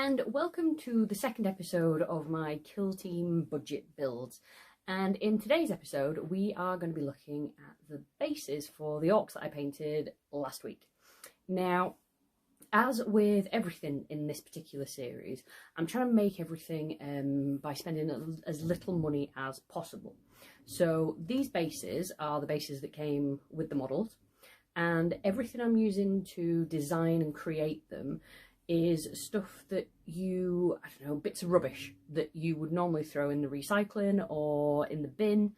and welcome to the second episode of my Kill Team budget builds. And in today's episode, we are going to be looking at the bases for the orcs that I painted last week. Now, as with everything in this particular series, I'm trying to make everything by spending as little money as possible. So these bases are the bases that came with the models, and everything I'm using to design and create them is stuff that bits of rubbish that you would normally throw in the recycling or in the bin.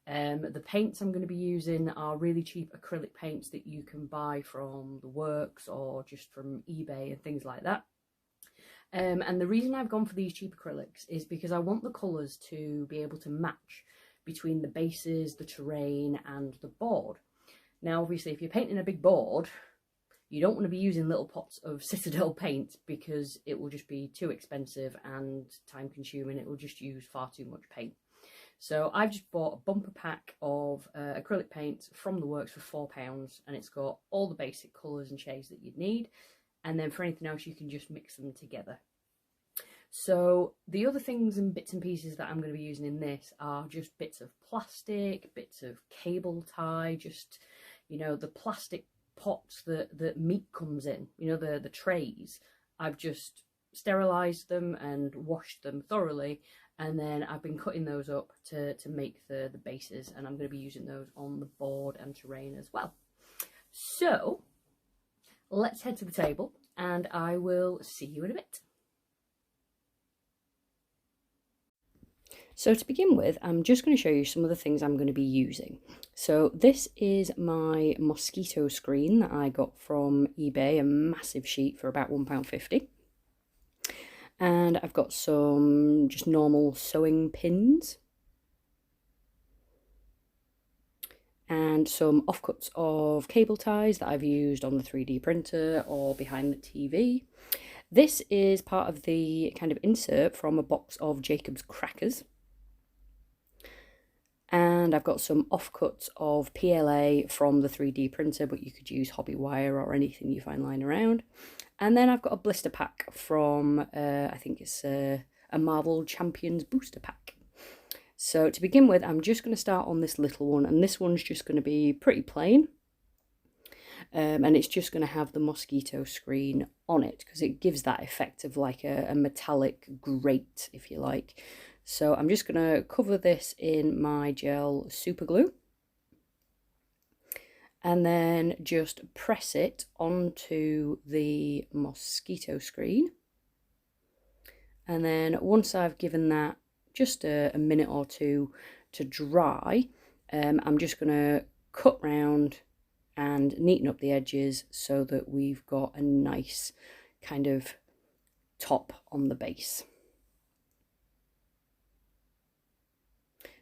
The paints I'm going to be using are really cheap acrylic paints that you can buy from the Works or just from eBay and things like that. And the reason I've gone for these cheap acrylics is because I want the colours to be able to match between the bases, the terrain and the board. Now obviously if you're painting a big board, you don't want to be using little pots of Citadel paint because it will just be too expensive and time consuming. It will just use far too much paint. So I've just bought a bumper pack of acrylic paints from the Works for £4, and it's got all the basic colours and shades that you'd need. And then for anything else, you can just mix them together. So the other things and bits and pieces that I'm going to be using in this are just bits of plastic, bits of cable tie, just, the plastic pots that meat comes in, the trays. I've just sterilised them and washed them thoroughly, and then I've been cutting those up to make the bases, and I'm going to be using those on the board and terrain as well. So let's head to the table and I will see you in a bit. So to begin with, I'm just going to show you some of the things I'm going to be using. So this is my mosquito screen that I got from eBay, a massive sheet for about £1.50. And I've got some just normal sewing pins. And some offcuts of cable ties that I've used on the 3D printer or behind the TV. This is part of the kind of insert from a box of Jacob's crackers. And I've got some offcuts of PLA from the 3D printer, but you could use hobby wire or anything you find lying around. And then I've got a blister pack from, I think it's a Marvel Champions booster pack. So to begin with, I'm just going to start on this little one, and this one's just going to be pretty plain. And it's just going to have the mosquito screen on it because it gives that effect of like a metallic grate, if you like. So I'm just going to cover this in my gel super glue and then just press it onto the mosquito screen. And then once I've given that just a minute or two to dry, I'm just going to cut round and neaten up the edges so that we've got a nice kind of top on the base.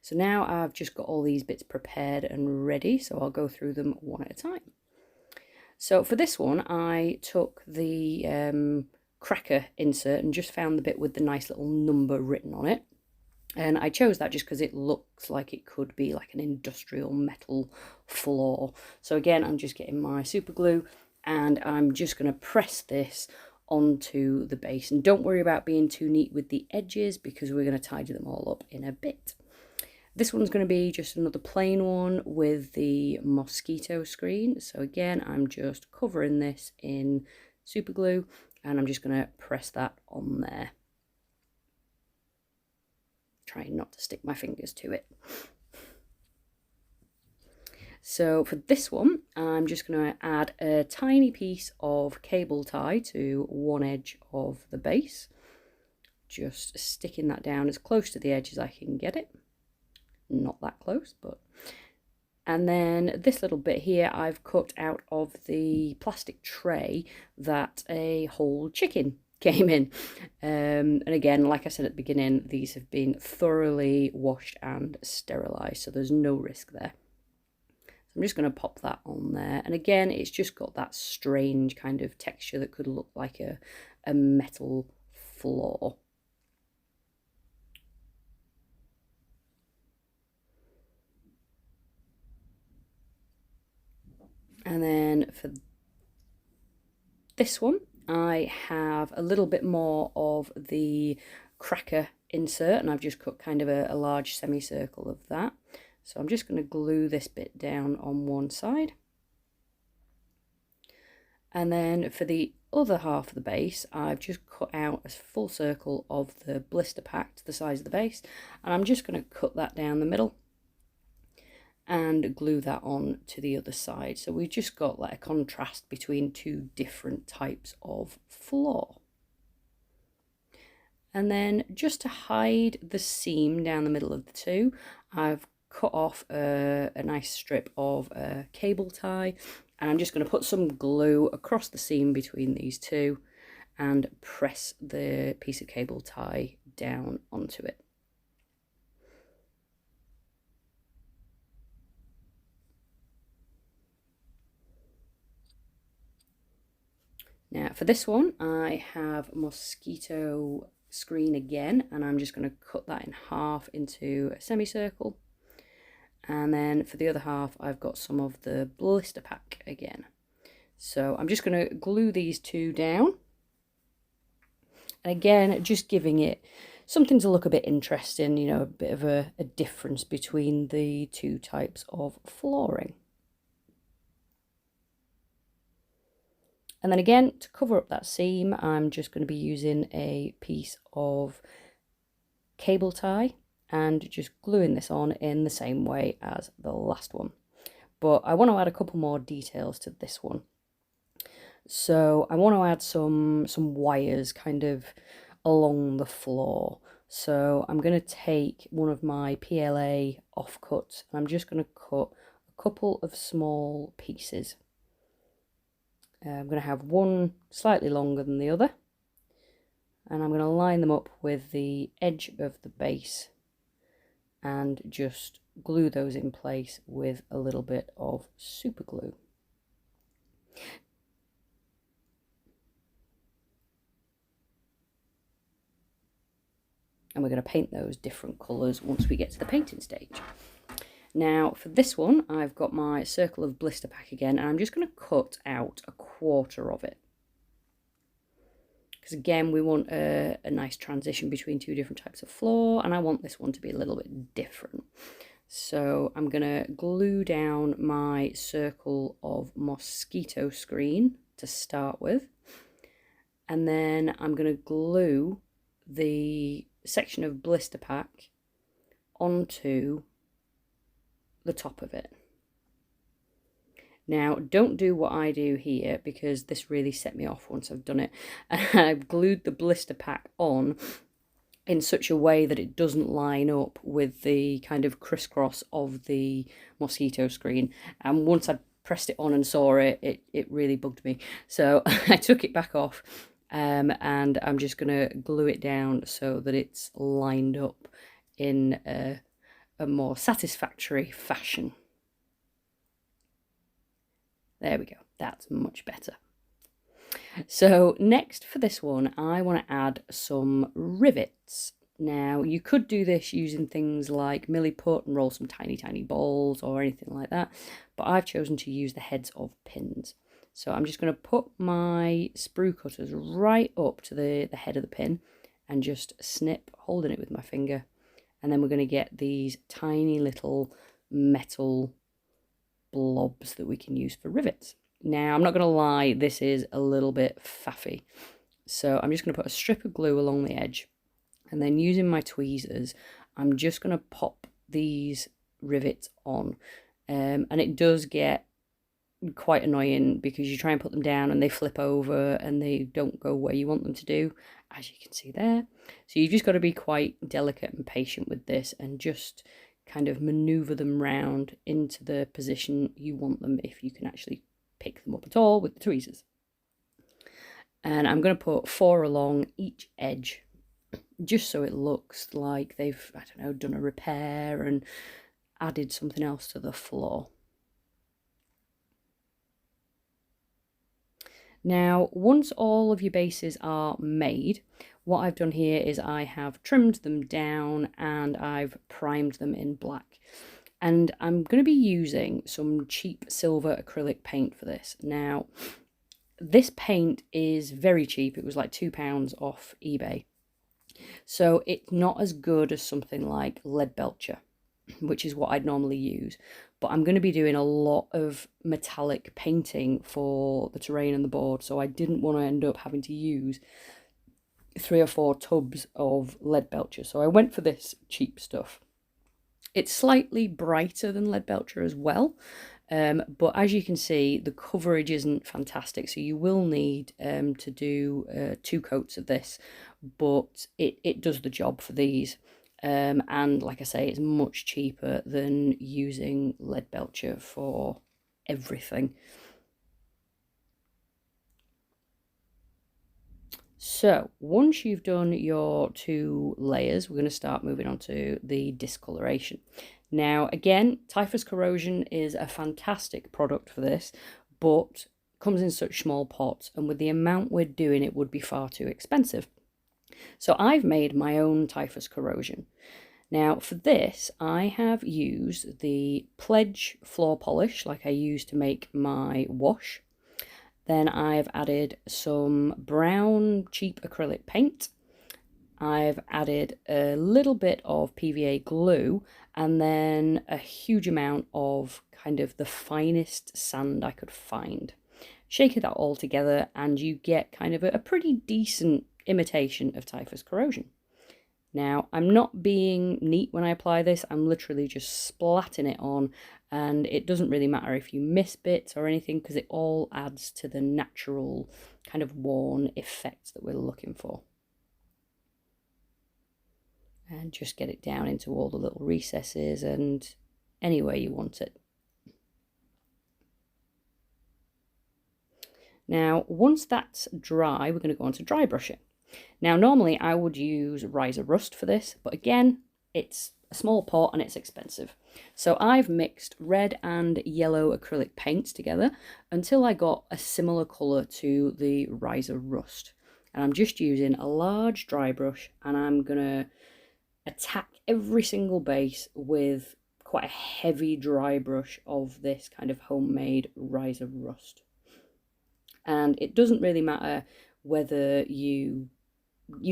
So now I've just got all these bits prepared and ready, so I'll go through them one at a time. So for this one, I took the cracker insert and just found the bit with the nice little number written on it. And I chose that just because it looks like it could be like an industrial metal floor. So again, I'm just getting my super glue and I'm just going to press this onto the base. And don't worry about being too neat with the edges because we're going to tidy them all up in a bit. This one's going to be just another plain one with the mosquito screen. So again, I'm just covering this in super glue and I'm just going to press that on there. Trying not to stick my fingers to it. So for this one, I'm just going to add a tiny piece of cable tie to one edge of the base. Just sticking that down as close to the edge as I can get it. Not that close, but... And then this little bit here I've cut out of the plastic tray that a whole chicken came in. And again, like I said at the beginning, these have been thoroughly washed and sterilised, so there's no risk there. So I'm just going to pop that on there. And again, it's just got that strange kind of texture that could look like a metal floor. And then for this one, I have a little bit more of the cracker insert, and I've just cut kind of a large semicircle of that. So I'm just going to glue this bit down on one side. And then for the other half of the base, I've just cut out a full circle of the blister pack to the size of the base, and I'm just going to cut that down the middle and glue that on to the other side. So we've just got like a contrast between two different types of floor. And then just to hide the seam down the middle of the two, I've cut off a nice strip of cable tie, and I'm just going to put some glue across the seam between these two and press the piece of cable tie down onto it. Now for this one, I have mosquito screen again, and I'm just going to cut that in half into a semicircle. And then for the other half, I've got some of the blister pack again. So I'm just going to glue these two down. And again, just giving it something to look a bit interesting, you know, a bit of a difference between the two types of flooring. And then again, to cover up that seam, I'm just going to be using a piece of cable tie and just gluing this on in the same way as the last one. But I want to add a couple more details to this one. So I want to add some wires kind of along the floor. So I'm going to take one of my PLA offcuts, and I'm just going to cut a couple of small pieces. I'm going to have one slightly longer than the other, and I'm going to line them up with the edge of the base and just glue those in place with a little bit of super glue. And we're going to paint those different colours once we get to the painting stage. Now for this one, I've got my circle of blister pack again, and I'm just going to cut out 1/4 of it. Because again, we want a nice transition between two different types of floor, and I want this one to be a little bit different. So I'm going to glue down my circle of mosquito screen to start with. And then I'm going to glue the section of blister pack onto the top of it. Now don't do what I do here, because this really set me off once I've done it. I've glued the blister pack on in such a way that it doesn't line up with the kind of crisscross of the mosquito screen, and once I pressed it on and saw it, it really bugged me. So I took it back off, and I'm just going to glue it down so that it's lined up in a more satisfactory fashion. There we go, that's much better. So next for this one, I want to add some rivets. Now you could do this using things like milliput and roll some tiny balls or anything like that, but I've chosen to use the heads of pins. So I'm just going to put my sprue cutters right up to the head of the pin and just snip, holding it with my finger. And then we're going to get these tiny little metal blobs that we can use for rivets. Now, I'm not going to lie, this is a little bit faffy. So I'm just going to put a strip of glue along the edge, and then using my tweezers, I'm just going to pop these rivets on. And it does get quite annoying because you try and put them down and they flip over and they don't go where you want them to do, as you can see there. So you've just got to be quite delicate and patient with this and just kind of maneuver them round into the position you want them, if you can actually pick them up at all with the tweezers. And I'm going to put 4 along each edge, just so it looks like they've, I don't know, done a repair and added something else to the floor. Now, once all of your bases are made, what I've done here is I have trimmed them down and I've primed them in black. And I'm going to be using some cheap silver acrylic paint for this. Now, This paint is very cheap. It was like £2 off eBay. So it's not as good as something like Lead Belcher, which is what I'd normally use. But I'm going to be doing a lot of metallic painting for the terrain and the board, so I didn't want to end up having to use 3 or 4 tubs of Lead Belcher. So I went for this cheap stuff. It's slightly brighter than Lead Belcher as well, but as you can see, the coverage isn't fantastic, so you will need to do 2 coats of this, but it does the job for these. And like I say, it's much cheaper than using Lead Belcher for everything. So once you've done your 2 layers, we're going to start moving on to the discoloration. Now, again, Typhus Corrosion is a fantastic product for this, but comes in such small pots, and with the amount we're doing, it would be far too expensive. So I've made my own Typhus Corrosion. Now, for this, I have used the Pledge floor polish like I used to make my wash. Then I've added some brown cheap acrylic paint. I've added a little bit of PVA glue, and then a huge amount of kind of the finest sand I could find. Shake that all together and you get kind of a pretty decent imitation of Typhus Corrosion. Now, I'm not being neat when I apply this, I'm literally just splatting it on, and it doesn't really matter if you miss bits or anything because it all adds to the natural kind of worn effect that we're looking for. And just get it down into all the little recesses and anywhere you want it. Now, once that's dry, we're going to go on to dry brushing. Now, normally I would use Riser Rust for this, but again, it's a small pot and it's expensive. So I've mixed red and yellow acrylic paints together until I got a similar colour to the Riser Rust. And I'm just using a large dry brush, and I'm going to attack every single base with quite a heavy dry brush of this kind of homemade Riser Rust. And it doesn't really matter whether you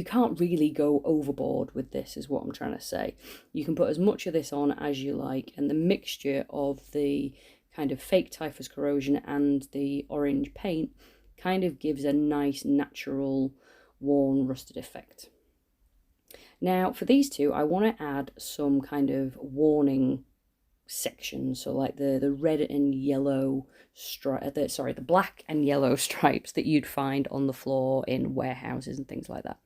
can't really go overboard with this, is what I'm trying to say. You can put as much of this on as you like, and the mixture of the kind of fake Typhus Corrosion and the orange paint kind of gives a nice natural worn rusted effect. Now for these two, I want to add some kind of warning sections, so like the red and yellow the black and yellow stripes that you'd find on the floor in warehouses and things like that.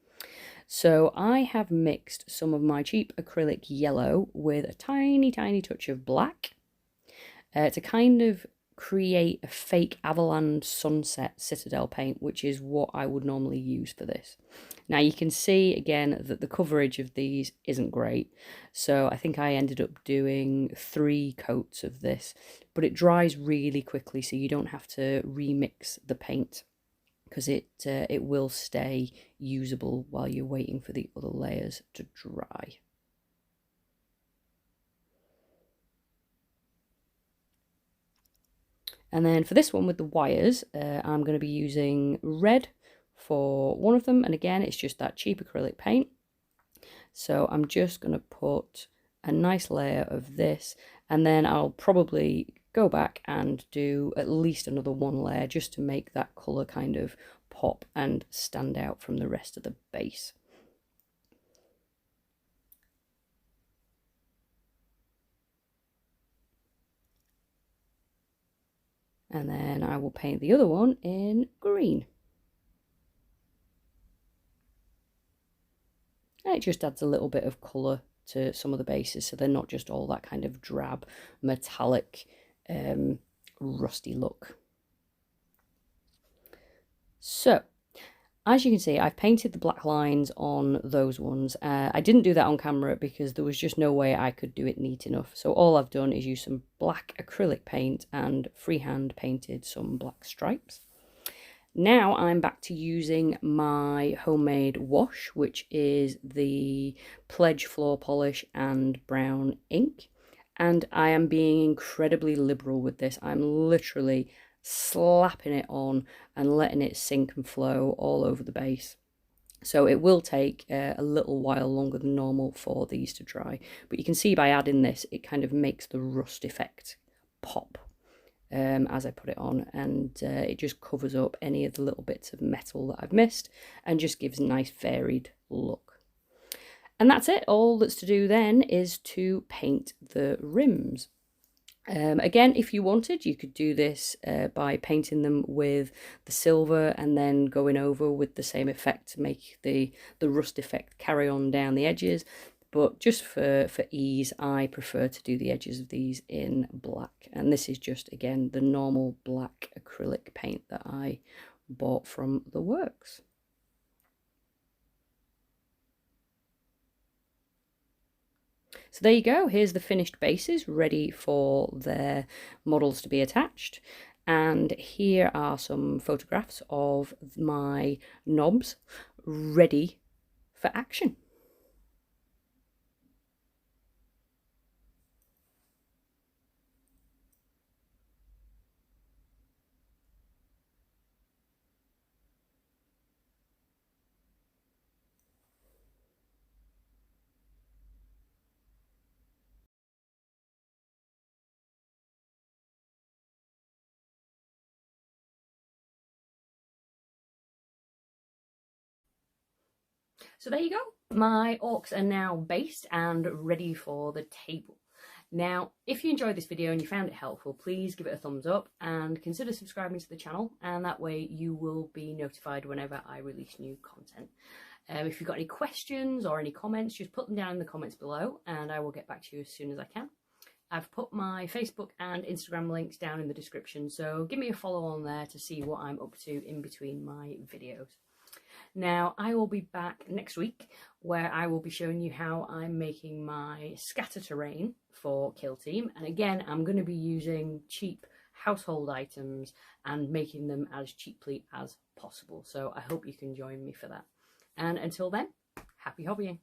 So I have mixed some of my cheap acrylic yellow with a tiny touch of black to kind of create a fake Avalanche Sunset Citadel paint, which is what I would normally use for this. Now you can see again that the coverage of these isn't great, so I think I ended up doing 3 coats of this, but it dries really quickly, so you don't have to remix the paint because it will stay usable while you're waiting for the other layers to dry. And then for this one with the wires, I'm going to be using red for one of them, and again it's just that cheap acrylic paint. So I'm just going to put a nice layer of this, and then I'll probably go back and do at least another 1 layer just to make that colour kind of pop and stand out from the rest of the base. And then I will paint the other one in green. And it just adds a little bit of colour to some of the bases, so they're not just all that kind of drab, metallic, rusty look. So, as you can see, I've painted the black lines on those ones. I didn't do that on camera because there was just no way I could do it neat enough. So all I've done is use some black acrylic paint and freehand painted some black stripes. Now I'm back to using my homemade wash, which is the Pledge floor polish and brown ink. And I am being incredibly liberal with this. I'm literally slapping it on and letting it sink and flow all over the base. So it will take a little while longer than normal for these to dry. But you can see by adding this, it kind of makes the rust effect pop as I put it on. And it just covers up any of the little bits of metal that I've missed and just gives a nice varied look. And that's it. All that's to do then is to paint the rims. Again, if you wanted, you could do this by painting them with the silver and then going over with the same effect to make the rust effect carry on down the edges. But just for ease, I prefer to do the edges of these in black. And this is just, again, the normal black acrylic paint that I bought from the Works. So there you go, here's the finished bases ready for their models to be attached. And here are some photographs of my knobs ready for action. So there you go. My orcs are now based and ready for the table. Now, if you enjoyed this video and you found it helpful, please give it a thumbs up and consider subscribing to the channel, and that way you will be notified whenever I release new content. If you've got any questions or any comments, just put them down in the comments below and I will get back to you as soon as I can. I've put my Facebook and Instagram links down in the description, so give me a follow on there to see what I'm up to in between my videos. Now, I will be back next week where I will be showing you how I'm making my scatter terrain for Kill Team. And again, I'm going to be using cheap household items and making them as cheaply as possible. So I hope you can join me for that. And until then, happy hobbying.